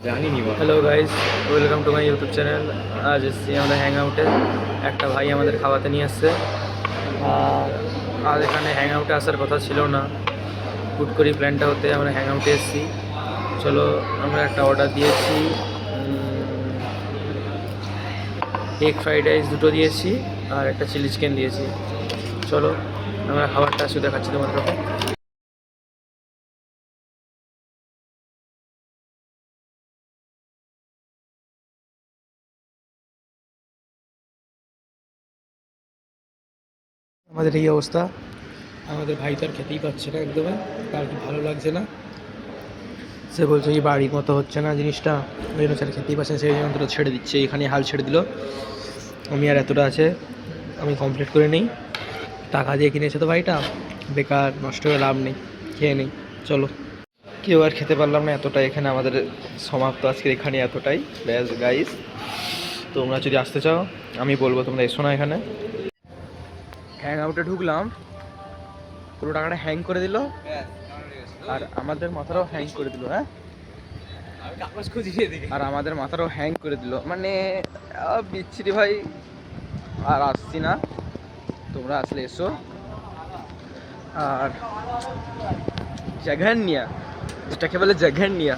জানিনি বল। Hello guys, welcome to my YouTube channel. আজ এসেছি আমাদের হ্যাং আউটে। একটা ভাই আমাদের খাওয়াতে নিয়ে আসছে। আর এখানে হ্যাং আউটে আসার কথা ছিল না, হুট করি প্ল্যানটা হতে আমরা হ্যাং আউটে এসেছি। চলো, আমরা একটা অর্ডার দিয়েছি, এগ ফ্রাইড রাইস দুটো দিয়েছি আর একটা চিলি চিকেন দিয়েছি। চলো আমরা খাবারটা শুধু দেখাচ্ছি তোমাদেরকে। আমাদের এই অবস্থা। আমাদের ভাই তো আর খেতেই পাচ্ছে না, একদমই তার কি ভালো লাগছে না। সে বলছে কি বাড়ির মতো হচ্ছে না জিনিসটা, ওই জন্য স্যার খেতেই পাচ্ছে না, সেই জন্য তো ছেড়ে দিচ্ছে, এখানে হাল ছেড়ে দিল। আমি আর এতটা আছে, আমি কমপ্লিট করে নিই। টাকা দিয়ে কিনেছে তো ভাইটা, বেকার নষ্ট করে লাভ নেই, খেয়ে নেই। চলো, কেউ আর খেতে পারলাম না, এতটাই এখানে আমাদের সমাপ্ত আজকে এখানে এতটাই। ব্যাস গাইস, তোমরা যদি আসতে চাও আমি বলবো তোমরা এসো না এখানে। হ্যাং আউটে ঢুকলাম, পুরো টাকাটা হ্যাং করে দিল, আর আমাদের মাথাটাও হ্যাং করে দিল। হ্যাঁ, আর আমাদের মাথাটাও হ্যাং করে দিল, মানে বিচ্ছিরি ভাই। আর আসছি না, তোমরা আসলে এসো। আর জাগান্নিয়া, যেটাকে বলে জাগান্নিয়া,